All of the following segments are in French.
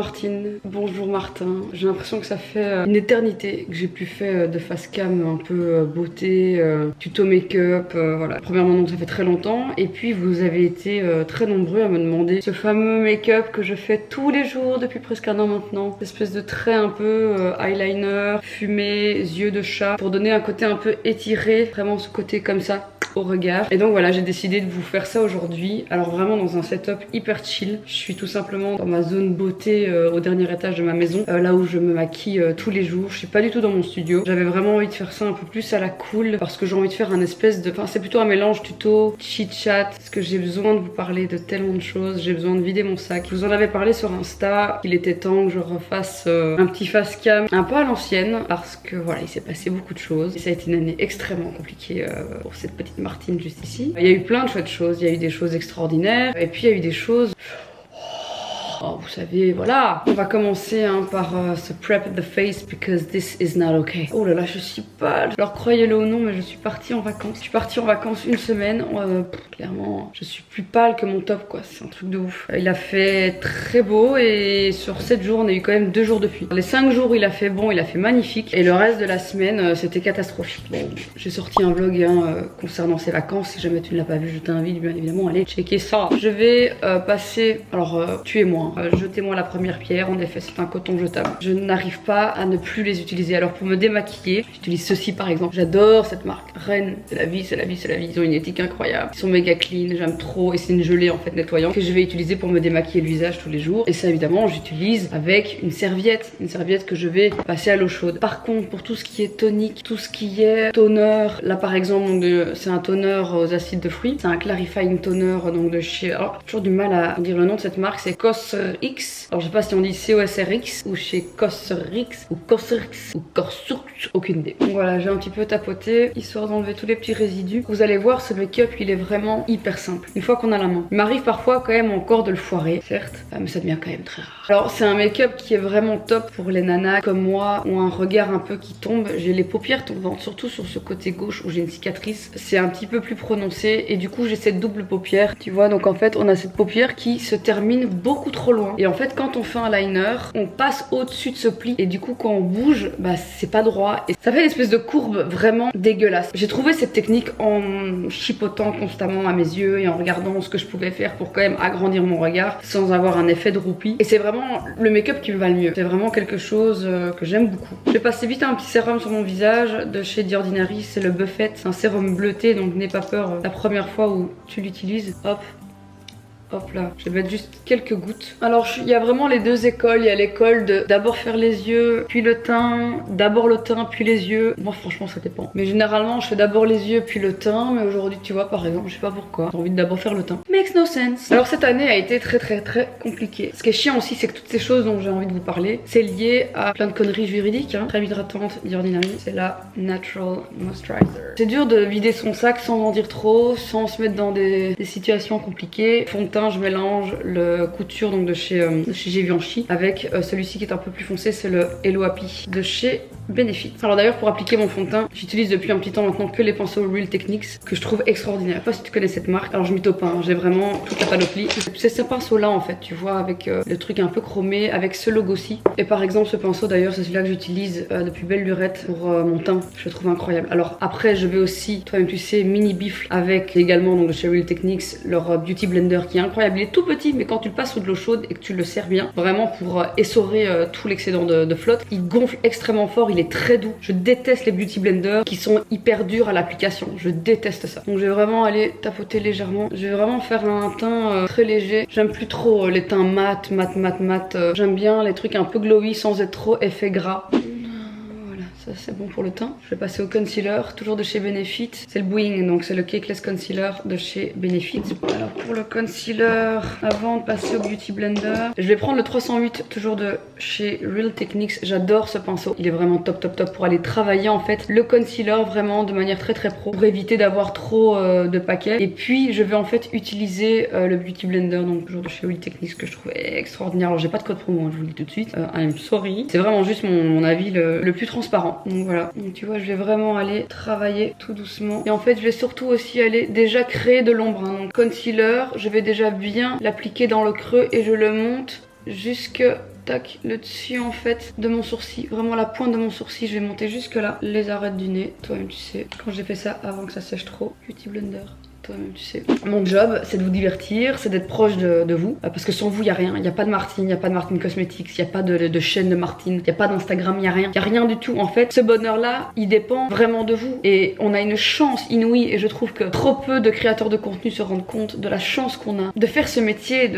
Martine, bonjour Martin. J'ai l'impression que ça fait une éternité que j'ai plus fait de face cam un peu beauté, tuto make-up, voilà. Premièrement donc ça fait très longtemps et puis vous avez été très nombreux à me demander ce fameux make-up que je fais tous les jours depuis presque un an maintenant. Cette espèce de trait un peu eyeliner, fumé, yeux de chat pour donner un côté un peu étiré, vraiment ce côté comme ça au regard. Et donc voilà, j'ai décidé de vous faire ça aujourd'hui. Alors vraiment dans un setup hyper chill. Je suis tout simplement dans ma zone beauté au dernier étage de ma maison, là où je me maquille tous les jours. Je suis pas du tout dans mon studio. J'avais vraiment envie de faire ça un peu plus à la cool parce que j'ai envie de faire un espèce de... Enfin c'est plutôt un mélange tuto, chit-chat, parce que j'ai besoin de vous parler de tellement de choses. J'ai besoin de vider mon sac. Je vous en avais parlé sur Insta. Il était temps que je refasse un petit face cam un peu à l'ancienne parce que voilà, il s'est passé beaucoup de choses. Et ça a été une année extrêmement compliquée pour cette petite Martine juste ici. Il y a eu plein de chouettes choses, il y a eu des choses extraordinaires et puis il y a eu des choses... Oh, vous savez, voilà. On va commencer par se prep the face because this is not okay. Oh là là, je suis pâle. Alors croyez-le ou non, mais je suis partie en vacances. Je suis partie en vacances une semaine. Clairement, je suis plus pâle que mon top, quoi. C'est un truc de ouf. Il a fait très beau et sur 7 jours, on a eu quand même 2 jours de pluie. Les 5 jours, il a fait bon, il a fait magnifique. Et le reste de la semaine, c'était catastrophique. Bon, j'ai sorti un vlog concernant ces vacances. Si jamais tu ne l'as pas vu, je t'invite bien évidemment à aller checker ça. Je vais passer... Alors, tuez-moi. Jetez-moi la première pierre, en effet c'est un coton jetable. Je n'arrive pas à ne plus les utiliser. Alors pour me démaquiller, j'utilise ceci par exemple. J'adore cette marque. Rennes, c'est la vie, c'est la vie, c'est la vie. Ils ont une éthique incroyable. Ils sont méga clean, j'aime trop. Et c'est une gelée en fait nettoyante que je vais utiliser pour me démaquiller le visage tous les jours. Et ça évidemment j'utilise avec une serviette que je vais passer à l'eau chaude. Par contre pour tout ce qui est tonique, tout ce qui est toner, là par exemple c'est un toner aux acides de fruits. C'est un clarifying toner donc de chez... Alors j'ai toujours du mal à dire le nom de cette marque, c'est CosRX. Alors je sais pas si on dit COSRX ou chez CosRX ou CosRX ou CosRX, aucune idée. Donc voilà, j'ai un petit peu tapoté histoire d'enlever tous les petits résidus. Vous allez voir, ce make-up il est vraiment hyper simple une fois qu'on a la main. Il m'arrive parfois quand même encore de le foirer, certes, mais ça devient quand même très rare. Alors c'est un make-up qui est vraiment top pour les nanas comme moi, ont un regard un peu qui tombe. J'ai les paupières tombantes, surtout sur ce côté gauche où j'ai une cicatrice. C'est un petit peu plus prononcé et du coup j'ai cette double paupière, tu vois. Donc en fait on a cette paupière qui se termine beaucoup trop loin. Et en fait quand on fait un liner, on passe au-dessus de ce pli et du coup quand on bouge, bah c'est pas droit et ça fait une espèce de courbe vraiment dégueulasse. J'ai trouvé cette technique en chipotant constamment à mes yeux et en regardant ce que je pouvais faire pour quand même agrandir mon regard sans avoir un effet de roupie. Et c'est vraiment le make-up qui me va le mieux. C'est vraiment quelque chose que j'aime beaucoup. Je vais passer vite un petit sérum sur mon visage de chez The Ordinary, c'est le Buffet. C'est un sérum bleuté donc n'aie pas peur la première fois où tu l'utilises. Hop. Hop là, je vais mettre juste quelques gouttes. Alors il y a vraiment les deux écoles. Il y a l'école de d'abord faire les yeux, puis le teint, d'abord le teint, puis les yeux. Moi franchement ça dépend. Mais généralement je fais d'abord les yeux, puis le teint. Mais aujourd'hui tu vois par exemple, je sais pas pourquoi, j'ai envie de d'abord faire le teint. Makes no sense. Alors cette année a été très compliquée. Ce qui est chiant aussi c'est que toutes ces choses dont j'ai envie de vous parler, c'est lié à plein de conneries juridiques. Crème hydratante, The Ordinary, c'est la Natural Moisturizer. C'est dur de vider son sac sans en dire trop, sans se mettre dans des situations compliquées. Fond de teint, je mélange le couture donc de chez Givenchy avec celui-ci qui est un peu plus foncé, c'est le Hello Happy de chez Benefit. Alors d'ailleurs pour appliquer mon fond de teint, j'utilise depuis un petit temps maintenant que les pinceaux Real Techniques que je trouve extraordinaires. Je sais pas si tu connais cette marque. Alors je m'y tope pas, hein. J'ai vraiment toute la panoplie. C'est ce pinceau là en fait, tu vois, avec le truc un peu chromé, avec ce logo-ci. Et par exemple ce pinceau d'ailleurs c'est celui-là que j'utilise depuis belle lurette pour mon teint. Je le trouve incroyable. Alors après je vais aussi, toi-même tu sais, mini bifle avec également donc de chez Real Techniques leur Beauty Blender qui est incroyable. Il est tout petit mais quand tu le passes sous de l'eau chaude et que tu le sers bien, vraiment pour essorer tout l'excédent de flotte, il gonfle extrêmement fort. Il est très doux. Je déteste les beauty blenders qui sont hyper durs à l'application. Je déteste ça. Donc je vais vraiment aller tapoter légèrement. Je vais vraiment faire un teint très léger. J'aime plus trop les teints mat. J'aime bien les trucs un peu glowy sans être trop effet gras. Ça c'est bon pour le teint. Je vais passer au concealer, toujours de chez Benefit. C'est le Bwing, donc c'est le Cakeless Concealer de chez Benefit. Alors pour le concealer, avant de passer au Beauty Blender, je vais prendre le 308, toujours de chez Real Techniques. J'adore ce pinceau. Il est vraiment top pour aller travailler en fait le concealer vraiment de manière très pro pour éviter d'avoir trop de paquets. Et puis je vais en fait utiliser le Beauty Blender, donc toujours de chez Real Techniques que je trouve extraordinaire. Alors j'ai pas de code promo, je vous le dis tout de suite. I'm sorry. C'est vraiment juste mon avis le plus transparent. Donc voilà, donc tu vois je vais vraiment aller travailler tout doucement et en fait je vais surtout aussi aller déjà créer de l'ombre, Donc concealer, je vais déjà bien l'appliquer dans le creux et je le monte jusque tac, le dessus en fait de mon sourcil, vraiment la pointe de mon sourcil, je vais monter jusque là, les arêtes du nez, toi-même tu sais, quand j'ai fait ça avant que ça sèche trop, Beauty Blender. Toi-même tu sais. Mon job c'est de vous divertir, c'est d'être proche de vous, parce que sans vous il y a rien, il n'y a pas de Martine, il n'y a pas de Martine Cosmetics, il n'y a pas de chaîne de Martine, il n'y a pas d'Instagram, il n'y a rien du tout en fait. Ce bonheur là il dépend vraiment de vous et on a une chance inouïe et je trouve que trop peu de créateurs de contenu se rendent compte de la chance qu'on a de faire ce métier,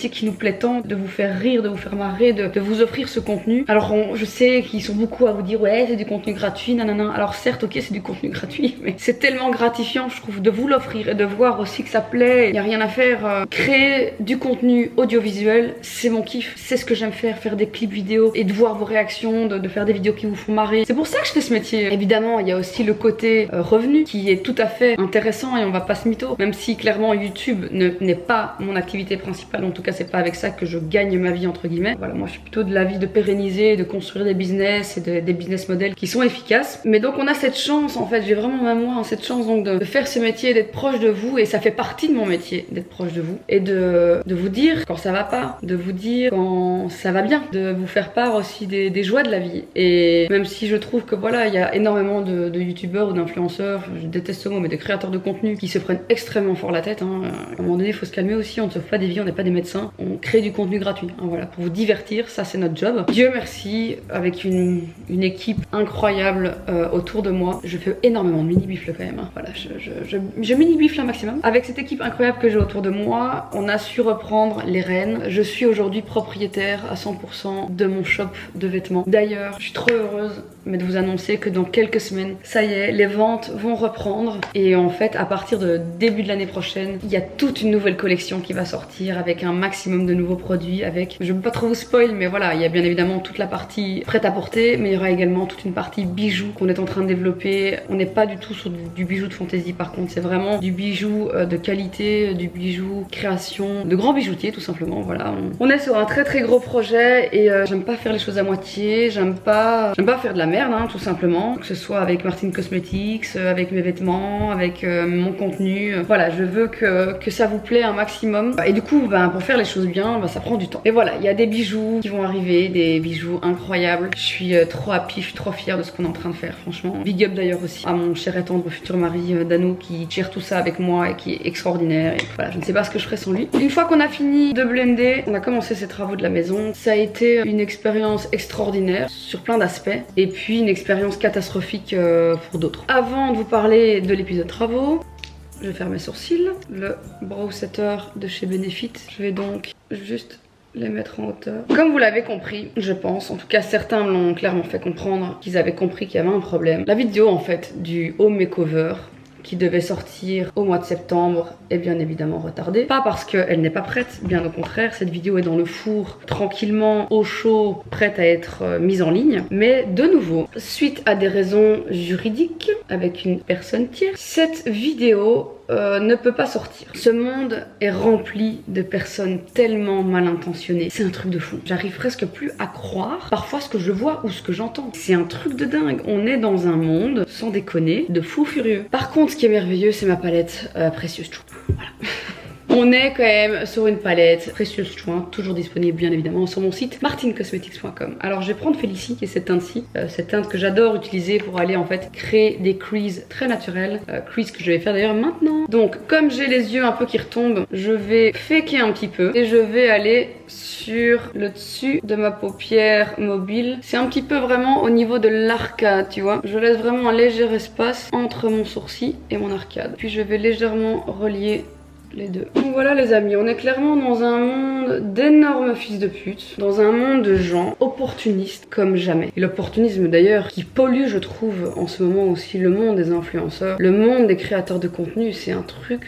qui nous plaît tant, de vous faire rire, de vous faire marrer, de vous offrir ce contenu. Alors je sais qu'ils sont beaucoup à vous dire ouais c'est du contenu gratuit, nanana. Alors certes ok c'est du contenu gratuit mais c'est tellement gratifiant je trouve de vous l'offrir et de voir aussi que ça plaît, il n'y a rien à faire. Créer du contenu audiovisuel, c'est mon kiff, c'est ce que j'aime faire des clips vidéo et de voir vos réactions, de faire des vidéos qui vous font marrer. C'est pour ça que je fais ce métier. Évidemment, il y a aussi le côté revenu qui est tout à fait intéressant et on va pas se mytho, même si clairement YouTube n'est pas mon activité principale, en tout cas c'est pas avec ça que je gagne ma vie entre guillemets. Voilà, moi je suis plutôt de l'avis de pérenniser, de construire des business et des business models qui sont efficaces. Mais donc on a cette chance en fait, j'ai vraiment même moi cette chance donc de faire ce métier, d'être proche de vous et ça fait partie de mon métier d'être proche de vous et de vous dire quand ça va pas, de vous dire quand ça va bien, de vous faire part aussi des joies de la vie. Et même si je trouve que voilà, il y a énormément de youtubeurs ou d'influenceurs, je déteste ce mot, mais de créateurs de contenu qui se prennent extrêmement fort la tête. Hein. À un moment donné, il faut se calmer aussi, on ne sauve pas des vies, on n'est pas des médecins, on crée du contenu gratuit. Hein, voilà, pour vous divertir, ça c'est notre job. Dieu merci, avec une équipe incroyable autour de moi, je fais énormément de mini-bifle quand même. Hein. Voilà, je mini-bifle un maximum. Avec cette équipe incroyable que j'ai autour de moi, on a su reprendre les rênes. Je suis aujourd'hui propriétaire à 100% de mon shop de vêtements. D'ailleurs, je suis trop heureuse de vous annoncer que dans quelques semaines, ça y est, les ventes vont reprendre. Et en fait, à partir de début de l'année prochaine, il y a toute une nouvelle collection qui va sortir avec un maximum de nouveaux produits. Avec, je ne veux pas trop vous spoil, mais voilà, il y a bien évidemment toute la partie prête à porter, mais il y aura également toute une partie bijoux qu'on est en train de développer. On n'est pas du tout sur du bijou de fantaisie, par contre, c'est vraiment du bijou de qualité, du bijou création, de grands bijoutiers tout simplement. Voilà, on est sur un très très gros projet et j'aime pas faire les choses à moitié, j'aime pas faire de la merde hein, tout simplement, que ce soit avec Martine Cosmetics, avec mes vêtements, avec mon contenu. Voilà, je veux que ça vous plaît un maximum et du coup pour faire les choses bien ça prend du temps. Et voilà, il y a des bijoux qui vont arriver, des bijoux incroyables. Je suis trop happy, je suis trop fière de ce qu'on est en train de faire franchement. Big up d'ailleurs aussi à mon cher et tendre futur mari Dano qui gère tout ça avec moi et qui est extraordinaire. Et voilà, je ne sais pas ce que je ferais sans lui. Une fois qu'on a fini de blender, on a commencé ces travaux de la maison. Ça a été une expérience extraordinaire sur plein d'aspects et puis une expérience catastrophique pour d'autres. Avant de vous parler de l'épisode travaux, je vais faire mes sourcils. Le brow setter de chez Benefit. Je vais donc juste les mettre en hauteur. Comme vous l'avez compris, je pense, en tout cas certains me l'ont clairement fait comprendre qu'ils avaient compris qu'il y avait un problème. La vidéo en fait du home makeover qui devait sortir au mois de septembre est bien évidemment retardée. Pas parce qu'elle n'est pas prête, bien au contraire, cette vidéo est dans le four, tranquillement, au chaud, prête à être mise en ligne. Mais de nouveau, suite à des raisons juridiques avec une personne tierce, cette vidéo ne peut pas sortir. Ce monde est rempli de personnes tellement mal intentionnées. C'est un truc de fou. J'arrive presque plus à croire parfois ce que je vois ou ce que j'entends. C'est un truc de dingue. On est dans un monde, sans déconner, de fous furieux. Par contre, ce qui est merveilleux, c'est ma palette Precious Choice. Voilà. On est quand même sur une palette Precious Choice, toujours disponible bien évidemment sur mon site martinecosmetics.com. Alors je vais prendre Félicie qui est cette teinte-ci, cette teinte que j'adore utiliser pour aller en fait créer des creases très naturelles, creases que je vais faire d'ailleurs maintenant. Donc comme j'ai les yeux un peu qui retombent, je vais faker un petit peu et je vais aller sur le dessus de ma paupière mobile. C'est un petit peu vraiment au niveau de l'arcade, tu vois. Je laisse vraiment un léger espace entre mon sourcil et mon arcade. Puis je vais légèrement relier les deux. Donc voilà les amis, on est clairement dans un monde d'énormes fils de pute, dans un monde de gens opportunistes comme jamais. Et l'opportunisme d'ailleurs qui pollue je trouve en ce moment aussi le monde des influenceurs, le monde des créateurs de contenu, c'est un truc...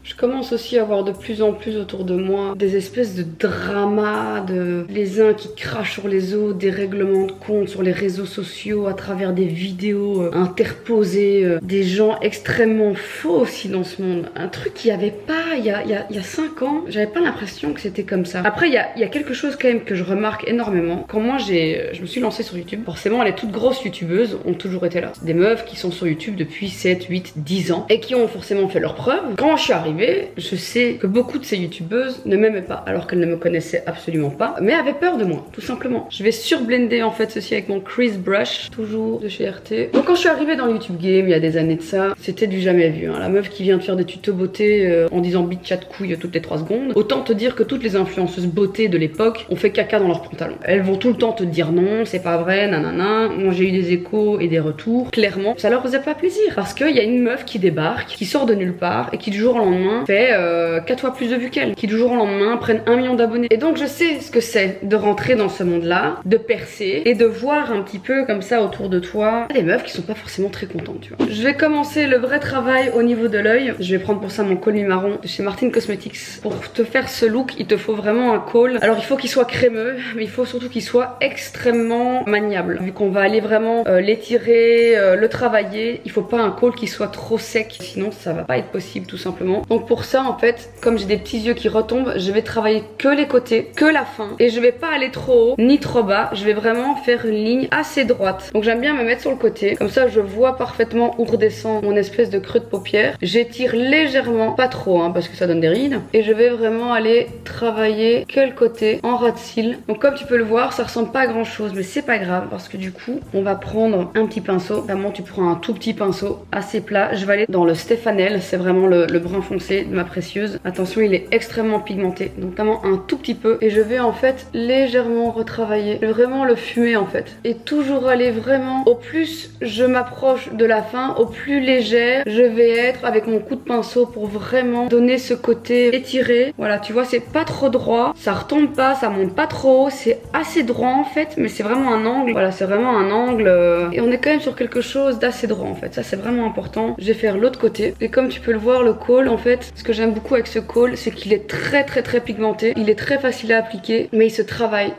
Je commence aussi à voir de plus en plus autour de moi des espèces de dramas, de les uns qui crachent sur les autres, des règlements de compte sur les réseaux sociaux à travers des vidéos interposées, des gens extrêmement faux aussi dans ce monde. Un truc qu'il n'y avait pas il y a 5 ans, j'avais pas l'impression que c'était comme ça. Après il y a quelque chose quand même que je remarque énormément. Quand moi je me suis lancée sur YouTube, forcément les toutes grosses youtubeuses ont toujours été là. Des meufs qui sont sur YouTube depuis 7, 8, 10 ans et qui ont forcément fait leurs preuves. Quand je suis arrivée, arrivée, je sais que beaucoup de ces youtubeuses ne m'aimaient pas, alors qu'elles ne me connaissaient absolument pas, mais avaient peur de moi, tout simplement. Je vais surblender en fait ceci avec mon Crease Brush, toujours de chez RT. Donc quand je suis arrivée dans le YouTube game, il y a des années de ça, c'était du jamais vu, hein. La meuf qui vient de faire des tutos beauté en disant bite chat couille toutes les 3 secondes. Autant te dire que toutes les influenceuses beauté de l'époque ont fait caca dans leurs pantalons. Elles vont tout le temps te dire non, c'est pas vrai, nanana. Moi j'ai eu des échos et des retours. Clairement, ça leur faisait pas plaisir. Parce qu'il y a une meuf qui débarque, qui sort de nulle part et qui du jour au lendemain fait 4 fois plus de vues qu'elle. Qui du jour au lendemain prennent 1 million d'abonnés. Et donc je sais ce que c'est de rentrer dans ce monde-là, de percer et de voir un petit peu comme ça autour de toi des meufs qui sont pas forcément très contentes, tu vois. Je vais commencer le vrai travail au niveau de l'œil. Je vais prendre pour ça mon col mi-marron de chez Martin Cosmetics. Pour te faire ce look, il te faut vraiment un col. Alors il faut qu'il soit crémeux, mais il faut surtout qu'il soit extrêmement maniable. Vu qu'on va aller vraiment l'étirer, le travailler, il faut pas un col qui soit trop sec, sinon ça va pas être possible tout simplement. Donc pour ça en fait, comme j'ai des petits yeux qui retombent, je vais travailler que les côtés, que la fin, et je vais pas aller trop haut ni trop bas. Je vais vraiment faire une ligne assez droite. Donc j'aime bien me mettre sur le côté, comme ça je vois parfaitement où redescend mon espèce de creux de paupière. J'étire légèrement, pas trop hein, parce que ça donne des rides, et je vais vraiment aller travailler que le côté en ras de cils. Donc comme tu peux le voir, ça ressemble pas à grand chose, mais c'est pas grave parce que du coup on va prendre un petit pinceau. Vraiment tu prends un tout petit pinceau assez plat. Je vais aller dans le Stéphanel, c'est vraiment le brun foncé de ma précieuse. Attention, il est extrêmement pigmenté, donc vraiment un tout petit peu, et je vais en fait légèrement retravailler, vraiment le fumer en fait, et toujours aller vraiment, au plus je m'approche de la fin, au plus légère je vais être avec mon coup de pinceau pour vraiment donner ce côté étiré. Voilà, tu vois, c'est pas trop droit, ça retombe pas, ça monte pas trop haut, c'est assez droit en fait, mais c'est vraiment un angle. Voilà, c'est vraiment un angle et on est quand même sur quelque chose d'assez droit en fait. Ça c'est vraiment important. Je vais faire l'autre côté, et comme tu peux le voir, le col en fait, ce que j'aime beaucoup avec ce col, c'est qu'il est très pigmenté, il est très facile à appliquer, mais il se travaille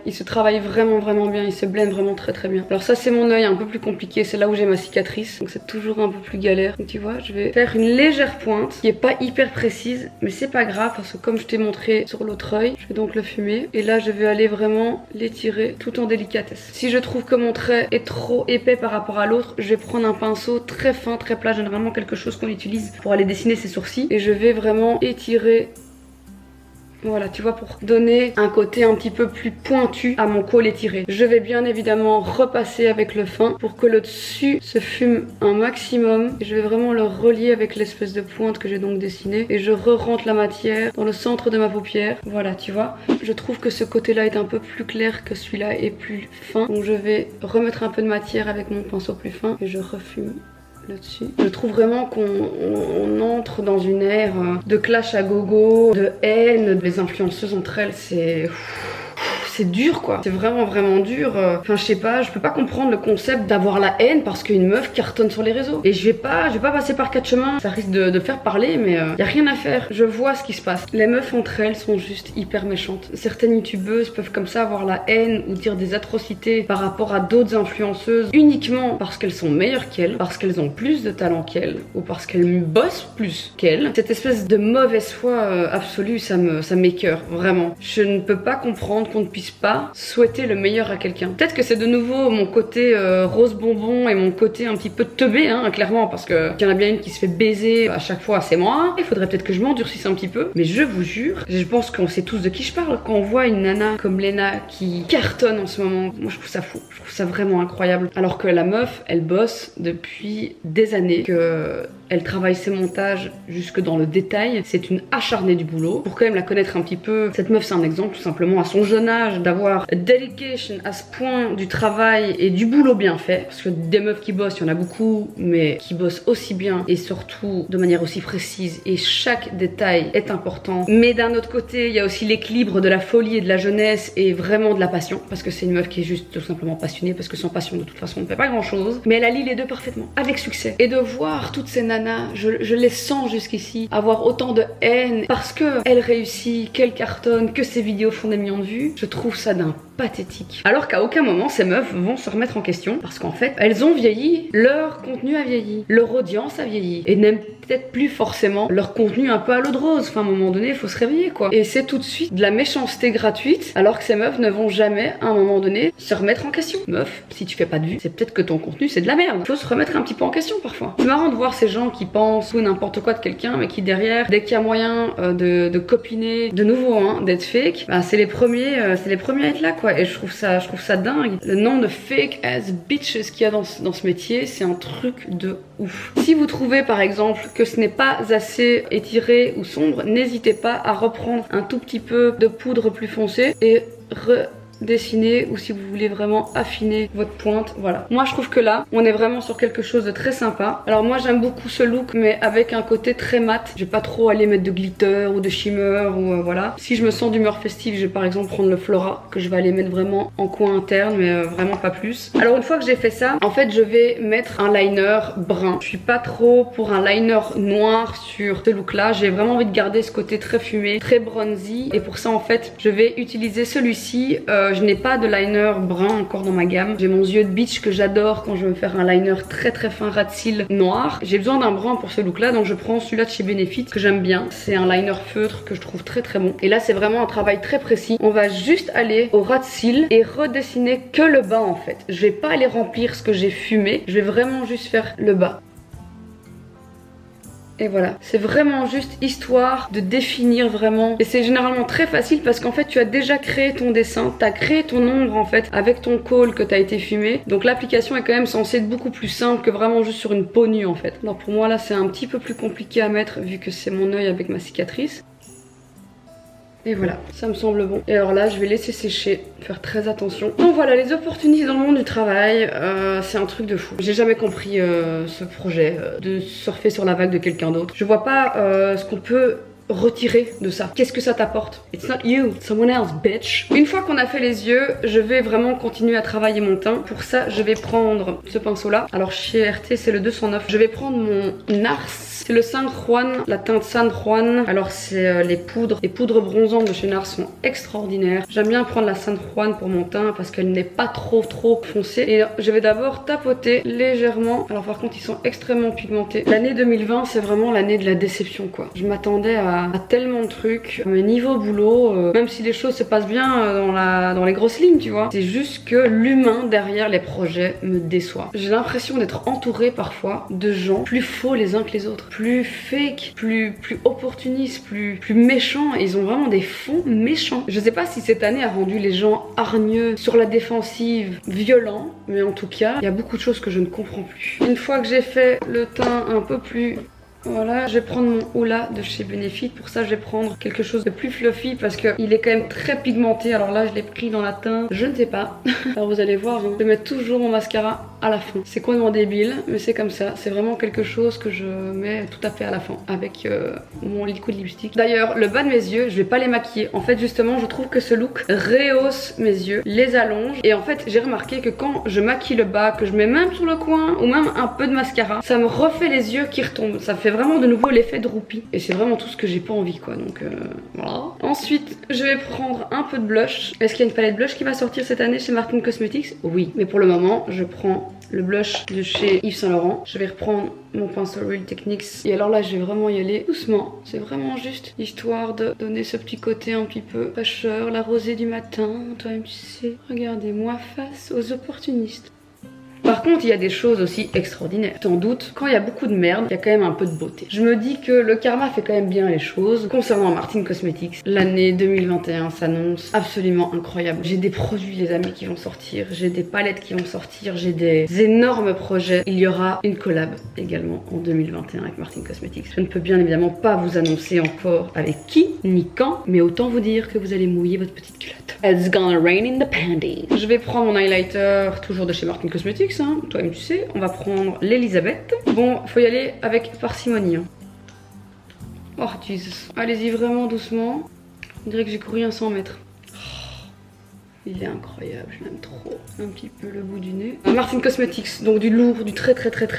vraiment bien, il se blende vraiment très bien. Alors ça c'est mon œil un peu plus compliqué, c'est là où j'ai ma cicatrice, donc c'est toujours un peu plus galère. Donc tu vois, je vais faire une légère pointe qui est pas hyper précise, mais c'est pas grave parce que comme je t'ai montré sur l'autre œil, je vais donc le fumer, et là je vais aller vraiment l'étirer tout en délicatesse. Si je trouve que mon trait est trop épais par rapport à l'autre, je vais prendre un pinceau très fin, très plat, généralement quelque chose qu'on utilise pour aller dessiner ses sourcils, et je vais vraiment étirer. Voilà, tu vois, pour donner un côté un petit peu plus pointu à mon col étiré. Je vais bien évidemment repasser avec le fin pour que le dessus se fume un maximum. Et je vais vraiment le relier avec l'espèce de pointe que j'ai donc dessinée. Et je re-rentre la matière dans le centre de ma paupière. Voilà, tu vois. Je trouve que ce côté-là est un peu plus clair que celui-là est plus fin. Donc je vais remettre un peu de matière avec mon pinceau plus fin et je refume là-dessus. Je trouve vraiment qu'on entre dans une ère de clash à gogo, de haine. Les influenceuses entre elles, c'est dur quoi, c'est vraiment dur. Enfin je sais pas, je peux pas comprendre le concept d'avoir la haine parce qu'une meuf cartonne sur les réseaux. Et je vais pas passer par 4 chemins, ça risque de faire parler, mais y a rien à faire. Je vois ce qui se passe. Les meufs entre elles sont juste hyper méchantes. Certaines youtubeuses peuvent comme ça avoir la haine ou dire des atrocités par rapport à d'autres influenceuses uniquement parce qu'elles sont meilleures qu'elles, parce qu'elles ont plus de talent qu'elles, ou parce qu'elles bossent plus qu'elles. Cette espèce de mauvaise foi absolue, ça m'écœure vraiment. Je ne peux pas comprendre qu'on ne puisse pas souhaiter le meilleur à quelqu'un. Peut-être que c'est de nouveau mon côté rose bonbon et mon côté un petit peu teubé, hein, clairement, parce que il y en a bien une qui se fait baiser à chaque fois, c'est moi. Il faudrait peut-être que je m'endurcisse un petit peu, mais je vous jure, je pense qu'on sait tous de qui je parle quand on voit une nana comme Lena qui cartonne en ce moment. Moi je trouve ça fou, je trouve ça vraiment incroyable. Alors que la meuf, elle bosse depuis des années, que elle travaille ses montages jusque dans le détail, c'est une acharnée du boulot. Pour quand même la connaître un petit peu, cette meuf c'est un exemple tout simplement à son jeune âge d'avoir dedication à ce point du travail et du boulot bien fait, parce que des meufs qui bossent, il y en a beaucoup, mais qui bossent aussi bien et surtout de manière aussi précise, et chaque détail est important. Mais d'un autre côté, il y a aussi l'équilibre de la folie et de la jeunesse et vraiment de la passion, parce que c'est une meuf qui est juste tout simplement passionnée, parce que sans passion de toute façon on ne fait pas grand chose, mais elle allie les deux parfaitement, avec succès. Et de voir toutes ces nanas, je les sens jusqu'ici avoir autant de haine parce que elle réussit, qu'elle cartonne, que ses vidéos font des millions de vues, je trouve ça d'un pathétique. Alors qu'à aucun moment ces meufs vont se remettre en question, parce qu'en fait elles ont vieilli, leur contenu a vieilli, leur audience a vieilli, et n'aiment peut-être plus forcément leur contenu un peu à l'eau de rose. Enfin à un moment donné il faut se réveiller quoi. Et c'est tout de suite de la méchanceté gratuite, alors que ces meufs ne vont jamais à un moment donné se remettre en question. Meuf, si tu fais pas de vues, c'est peut-être que ton contenu c'est de la merde, faut se remettre un petit peu en question parfois. C'est marrant de voir ces gens gens qui pensent tout n'importe quoi de quelqu'un, mais qui derrière, dès qu'il y a moyen de copiner, de nouveau, hein, d'être fake, bah, c'est les premiers à être là, quoi. Et je trouve ça dingue. Le nombre de fake ass bitches qu'il y a dans ce métier, c'est un truc de ouf. Si vous trouvez par exemple que ce n'est pas assez étiré ou sombre, n'hésitez pas à reprendre un tout petit peu de poudre plus foncée et dessiner, ou si vous voulez vraiment affiner votre pointe, voilà. Moi je trouve que là on est vraiment sur quelque chose de très sympa. Alors moi j'aime beaucoup ce look, mais avec un côté très mat. Je vais pas trop aller mettre de glitter ou de shimmer ou voilà. Si je me sens d'humeur festive, je vais par exemple prendre le Flora que je vais aller mettre vraiment en coin interne, mais vraiment pas plus. Alors une fois que j'ai fait ça, en fait je vais mettre un liner brun. Je suis pas trop pour un liner noir sur ce look là. J'ai vraiment envie de garder ce côté très fumé, très bronzy, et pour ça en fait je vais utiliser celui-ci. Je n'ai pas de liner brun encore dans ma gamme. J'ai mon yeux de beach que j'adore quand je veux me faire un liner très très fin ras de cils noir. J'ai besoin d'un brun pour ce look là, donc je prends celui-là de chez Benefit que j'aime bien. C'est un liner feutre que je trouve très très bon. Et là c'est vraiment un travail très précis. On va juste aller au ras de cils et redessiner que le bas en fait. Je vais pas aller remplir ce que j'ai fumé. Je vais vraiment juste faire le bas. Et voilà, c'est vraiment juste histoire de définir vraiment. Et c'est généralement très facile parce qu'en fait tu as déjà créé ton dessin, tu as créé ton ombre en fait avec ton col que tu as été fumé. Donc l'application est quand même censée être beaucoup plus simple que vraiment juste sur une peau nue en fait. Donc pour moi là c'est un petit peu plus compliqué à mettre vu que c'est mon œil avec ma cicatrice. Et voilà, ça me semble bon. Et alors là, je vais laisser sécher, faire très attention. Donc voilà, les opportunités dans le monde du travail, c'est un truc de fou. J'ai jamais compris ce projet de surfer sur la vague de quelqu'un d'autre. Je vois pas ce qu'on peut retirer de ça. Qu'est-ce que ça t'apporte? It's not you, it's someone else, bitch. Une fois qu'on a fait les yeux, je vais vraiment continuer à travailler mon teint. Pour ça, je vais prendre ce pinceau-là. Alors chez RT, c'est le 209. Je vais prendre mon NARS. C'est le San Juan, la teinte San Juan. Alors c'est les poudres bronzantes de chez NARS sont extraordinaires. J'aime bien prendre la San Juan pour mon teint parce qu'elle n'est pas trop foncée. Et je vais d'abord tapoter légèrement. Alors par contre, ils sont extrêmement pigmentés. L'année 2020, c'est vraiment l'année de la déception, quoi. Je m'attendais à tellement de trucs. Mais niveau boulot, même si les choses se passent bien dans les grosses lignes, tu vois, c'est juste que l'humain derrière les projets me déçoit. J'ai l'impression d'être entourée parfois de gens plus faux les uns que les autres, plus fake, plus opportunistes, plus méchants. Ils ont vraiment des fonds méchants. Je sais pas si cette année a rendu les gens hargneux, sur la défensive, violents, mais en tout cas, il y a beaucoup de choses que je ne comprends plus. Une fois que j'ai fait le teint un peu plus... Voilà, je vais prendre mon Ola de chez Benefit. Pour ça, je vais prendre quelque chose de plus fluffy parce qu'il est quand même très pigmenté. Alors là, je l'ai pris dans la teinte, je ne sais pas. Alors vous allez voir, hein. Je vais mettre toujours mon mascara à la fin. C'est complètement débile, mais c'est comme ça. C'est vraiment quelque chose que je mets tout à fait à la fin avec mon liquide lipstick. D'ailleurs, le bas de mes yeux, je vais pas les maquiller. En fait, justement, je trouve que ce look rehausse mes yeux, les allonge. Et en fait, j'ai remarqué que quand je maquille le bas, que je mets même sur le coin ou même un peu de mascara, ça me refait les yeux qui retombent. Ça fait vraiment de nouveau l'effet de roupie. Et c'est vraiment tout ce que j'ai pas envie, quoi. Donc voilà. Ensuite, je vais prendre un peu de blush. Est-ce qu'il y a une palette blush qui va sortir cette année chez Martin Cosmetics? Oui. Mais pour le moment, je prends le blush de chez Yves Saint Laurent. Je vais reprendre mon pinceau Real Techniques. Et alors là, je vais vraiment y aller doucement. C'est vraiment juste histoire de donner ce petit côté un petit peu fraîcheur, la rosée du matin. Toi-même, tu sais. Regardez-moi face aux opportunistes. Par contre, il y a des choses aussi extraordinaires. T'en doutes, quand il y a beaucoup de merde, il y a quand même un peu de beauté. Je me dis que le karma fait quand même bien les choses. Concernant Martin Cosmetics, l'année 2021 s'annonce absolument incroyable. J'ai des produits, les amis, qui vont sortir. J'ai des palettes qui vont sortir. J'ai des énormes projets. Il y aura une collab également en 2021 avec Martin Cosmetics. Je ne peux bien évidemment pas vous annoncer encore avec qui ni quand, mais autant vous dire que vous allez mouiller votre petite culotte. It's gonna rain in the panty. Je vais prendre mon highlighter, toujours de chez Martin Cosmetics. Toi-même tu sais, on va prendre l'Elisabeth. Bon, faut y aller avec parcimonie. Hein. Oh Jesus. Allez-y vraiment doucement. On dirait que j'ai couru un 100 mètres. Il est incroyable, je l'aime trop. Un petit peu le bout du nez. Martin Cosmetics, donc du lourd, du très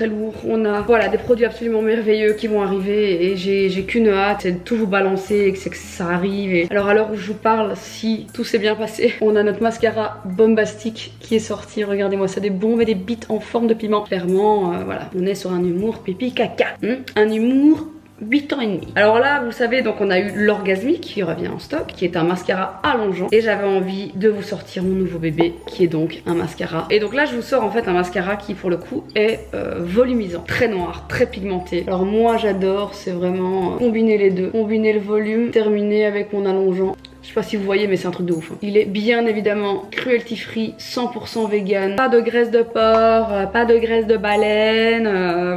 lourd. On a voilà des produits absolument merveilleux qui vont arriver et j'ai qu'une hâte, c'est de tout vous balancer et que ça arrive. Et alors à l'heure où je vous parle, si tout s'est bien passé, on a notre mascara bombastique qui est sorti. Regardez-moi ça, des bombes et des bites en forme de piment. Clairement, voilà, on est sur un humour pipi caca. Un humour 8 ans et demi. Alors là, vous savez, donc on a eu l'Orgasmique qui revient en stock, qui est un mascara allongeant. Et j'avais envie de vous sortir mon nouveau bébé, qui est donc un mascara. Et donc là, je vous sors en fait un mascara qui, pour le coup, est volumisant. Très noir, très pigmenté. Alors moi, j'adore, c'est vraiment combiner les deux. Combiner le volume, terminer avec mon allongeant. Je sais pas si vous voyez, mais c'est un truc de ouf. Il est bien évidemment cruelty free, 100% vegan. Pas de graisse de porc, pas de graisse de baleine,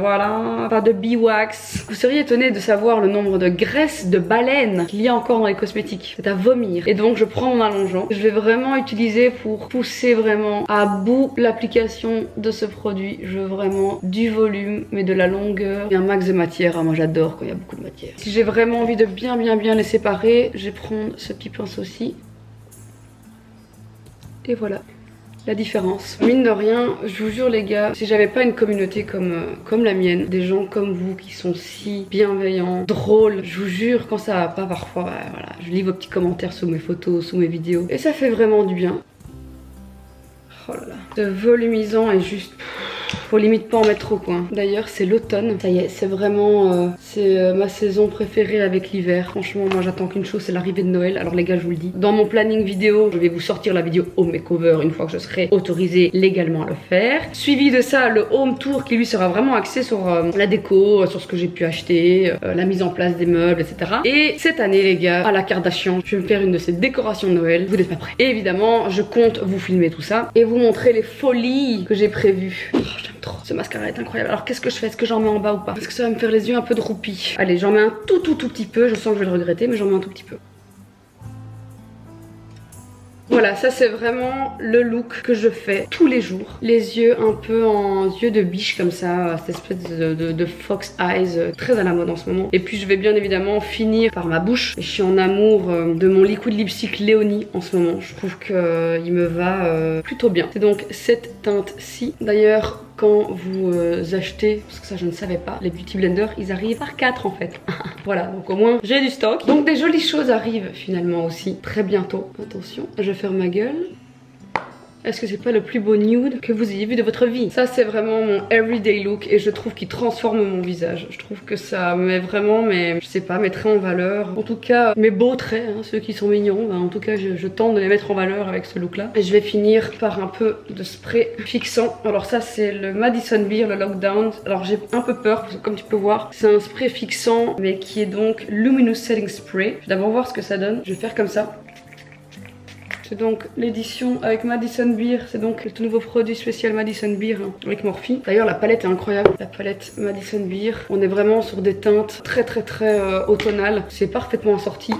voilà, pas de beeswax. Vous seriez étonné de savoir le nombre de graisses de baleine qu'il y a encore dans les cosmétiques. C'est à vomir. Et donc je prends mon allongeant. Je vais vraiment utiliser pour pousser vraiment à bout l'application de ce produit. Je veux vraiment du volume, mais de la longueur et un max de matière. Ah, moi j'adore quand il y a beaucoup de matière. Si j'ai vraiment envie de bien les séparer, je vais prendre ce petit pinceau aussi. Et voilà la différence. Mine de rien, je vous jure les gars, si j'avais pas une communauté comme la mienne, des gens comme vous qui sont si bienveillants, drôles, je vous jure, quand ça va pas parfois, bah, voilà, je lis vos petits commentaires sous mes photos, sous mes vidéos, et ça fait vraiment du bien. Oh là là, ce volumisant est juste... Faut limite pas en mettre trop quoi. D'ailleurs c'est l'automne, ça y est, c'est vraiment ma saison préférée avec l'hiver. Franchement moi j'attends qu'une chose, c'est l'arrivée de Noël. Alors les gars, je vous le dis, dans mon planning vidéo, je vais vous sortir la vidéo home makeover une fois que je serai autorisée légalement à le faire. Suivi de ça, le home tour qui lui sera vraiment axé sur la déco, sur ce que j'ai pu acheter, la mise en place des meubles, etc. Et cette année les gars, à la Kardashian, je vais me faire une de ces décorations de Noël. Vous n'êtes pas prêts. Et évidemment, je compte vous filmer tout ça et vous montrer les folies que j'ai prévues. Oh, j'aime trop. Ce mascara est incroyable. Alors qu'est-ce que je fais? Est-ce que j'en mets en bas ou pas? Parce que ça va me faire les yeux un peu droopy. Allez, j'en mets un tout petit peu. Je sens que je vais le regretter, mais j'en mets un tout petit peu. Voilà, ça c'est vraiment le look que je fais tous les jours. Les yeux un peu en yeux de biche comme ça, cette espèce de fox eyes, très à la mode en ce moment. Et puis je vais bien évidemment finir par ma bouche. Et je suis en amour de mon liquid lipstick Léonie en ce moment. Je trouve qu'il me va plutôt bien. C'est donc cette teinte-ci. D'ailleurs, quand vous achetez, parce que ça je ne savais pas, les beauty blenders, ils arrivent par 4 en fait. Voilà, donc au moins j'ai du stock. Donc des jolies choses arrivent finalement aussi très bientôt. Attention, je ferme ma gueule. Est-ce que c'est pas le plus beau nude que vous ayez vu de votre vie? Ça c'est vraiment mon everyday look et je trouve qu'il transforme mon visage. Je trouve que ça met vraiment mes, je sais pas, mes traits en valeur. En tout cas mes beaux traits, hein, ceux qui sont mignons. Ben, en tout cas je tente de les mettre en valeur avec ce look là. Et je vais finir par un peu de spray fixant. Alors ça c'est le Madison Beer, le Lockdown. Alors j'ai un peu peur parce que comme tu peux voir c'est un spray fixant mais qui est donc Luminous Setting Spray. Je vais d'abord voir ce que ça donne. Je vais faire comme ça. C'est donc l'édition avec Madison Beer, c'est donc le tout nouveau produit spécial Madison Beer avec Morphe. D'ailleurs la palette est incroyable, la palette Madison Beer. On est vraiment sur des teintes très automnales. C'est parfaitement assorti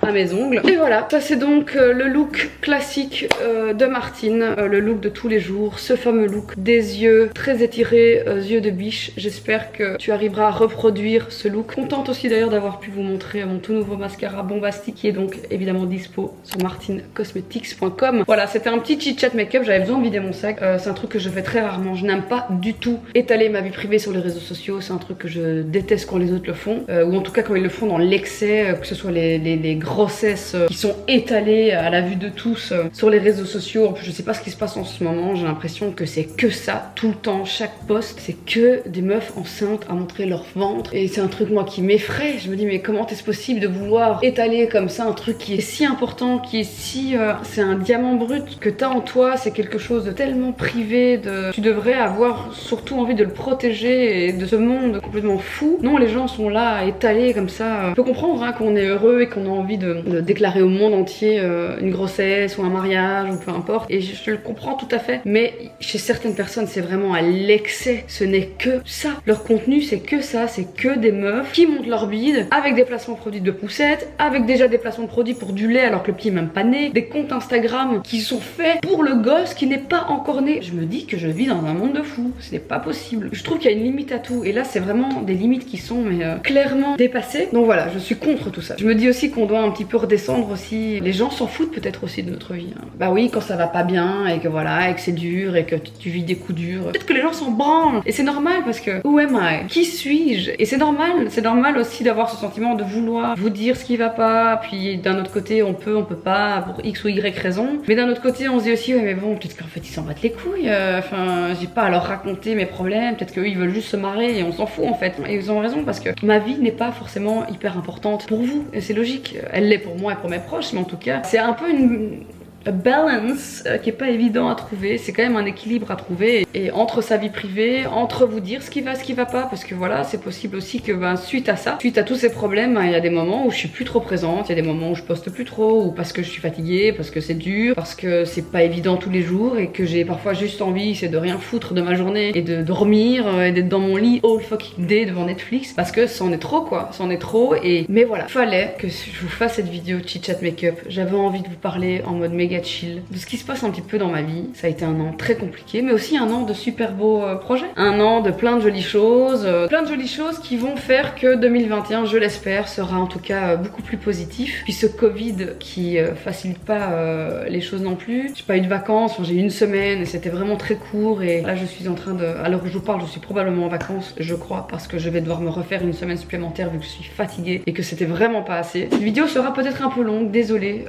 à mes ongles. Et voilà, ça c'est donc le look classique de Martine, le look de tous les jours, ce fameux look des yeux très étirés, yeux de biche. J'espère que tu arriveras à reproduire ce look. Contente aussi d'ailleurs d'avoir pu vous montrer mon tout nouveau mascara bombastique qui est donc évidemment dispo sur martinecosmetics.com. Voilà, c'était un petit chit chat make-up, j'avais besoin de vider mon sac. C'est un truc que je fais très rarement. Je n'aime pas du tout étaler ma vie privée sur les réseaux sociaux. C'est un truc que je déteste quand les autres le font, ou en tout cas quand ils le font dans l'excès, que ce soit les grossesses qui sont étalées à la vue de tous sur les réseaux sociaux. En plus, je sais pas ce qui se passe en ce moment. J'ai l'impression que c'est que ça tout le temps. Chaque post, c'est que des meufs enceintes à montrer leur ventre. Et c'est un truc moi qui m'effraie. Je me dis mais comment est-ce possible de vouloir étaler comme ça un truc qui est si important, qui est si c'est un diamant brut que t'as en toi, c'est quelque chose de tellement privé, tu devrais avoir surtout envie de le protéger et de ce monde complètement fou. Non, les gens sont là à étaler comme ça. Je peux comprendre hein, qu'on est heureux et qu'on a envie de déclarer au monde entier une grossesse ou un mariage ou peu importe, et je le comprends tout à fait, mais chez certaines personnes c'est vraiment à l'excès. Ce n'est que ça, leur contenu c'est que ça, c'est que des meufs qui montent leur bide avec des placements produits de poussettes, avec déjà des placements de produits pour du lait alors que le pied est même pas né, des comptes Instagram qui sont faits pour le gosse qui n'est pas encore né. Je me dis que je vis dans un monde de fous, ce n'est pas possible. Je trouve qu'il y a une limite à tout et là c'est vraiment des limites qui sont clairement dépassées. Donc voilà, je suis contre tout ça. Je me dis aussi qu'on doit un petit peu redescendre aussi. Les gens s'en foutent peut-être aussi de notre vie. Hein. Bah oui, quand ça va pas bien et que voilà, et que c'est dur et que tu vis des coups durs, peut-être que les gens s'en branlent et c'est normal parce que who am I? Qui suis-je? Et c'est normal aussi d'avoir ce sentiment de vouloir vous dire ce qui va pas, puis d'un autre côté on peut pas pour X ou Y raison. Mais d'un autre côté, on se dit aussi, ouais, mais bon, peut-être qu'en fait, ils s'en battent les couilles. Enfin, j'ai pas à leur raconter mes problèmes. Peut-être qu'eux, ils veulent juste se marrer et on s'en fout en fait. Et ils ont raison parce que ma vie n'est pas forcément hyper importante pour vous. Et c'est logique. Elle l'est pour moi et pour mes proches, mais en tout cas, c'est un peu une balance qui est pas évident à trouver. C'est quand même un équilibre à trouver, et entre sa vie privée, entre vous dire ce qui va pas, parce que voilà, c'est possible aussi que suite à ça, suite à tous ces problèmes, il y a des moments où je suis plus trop présente, il y a des moments où je poste plus trop, ou parce que je suis fatiguée, parce que c'est dur, parce que c'est pas évident tous les jours et que j'ai parfois juste envie, c'est de rien foutre de ma journée et de dormir et d'être dans mon lit all fucking day devant Netflix, parce que c'en est trop quoi, c'en est trop. Et mais voilà, fallait que je vous fasse cette vidéo chit chat make-up. J'avais envie de vous parler en mode méga chill de ce qui se passe un petit peu dans ma vie. Ça a été un an très compliqué, mais aussi un an de super beaux projets, un an de plein de jolies choses, qui vont faire que 2021, je l'espère, sera en tout cas beaucoup plus positif. Puis ce Covid qui facilite pas les choses non plus. J'ai pas eu de vacances, enfin, j'ai eu une semaine et c'était vraiment très court, et là je suis en train de, à l'heure où je vous parle, je suis probablement en vacances, je crois, parce que je vais devoir me refaire une semaine supplémentaire vu que je suis fatiguée et que c'était vraiment pas assez. Cette vidéo sera peut-être un peu longue, désolée,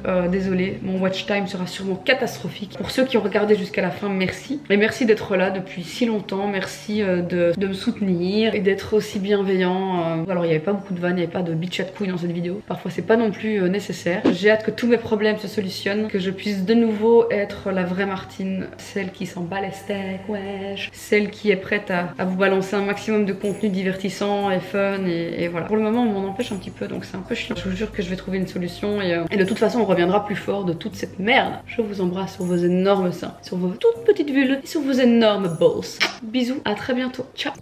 mon watch time sera sûrement catastrophique. Pour ceux qui ont regardé jusqu'à la fin, merci. Et merci d'être là depuis si longtemps, merci de me soutenir et d'être aussi bienveillant. Alors il n'y avait pas beaucoup de vannes, il n'y avait pas de bitch à de couilles dans cette vidéo. Parfois c'est pas non plus nécessaire. J'ai hâte que tous mes problèmes se solutionnent, que je puisse de nouveau être la vraie Martine, celle qui s'en bat les steaks, wesh, celle qui est prête à vous balancer un maximum de contenu divertissant et fun, et voilà. Pour le moment on m'en empêche un petit peu, donc c'est un peu chiant. Je vous jure que je vais trouver une solution, et de toute façon on reviendra plus fort de toute cette merde. Je vous embrasse sur vos énormes seins, sur vos toutes petites vulves et sur vos énormes balls. Bisous, à très bientôt. Ciao.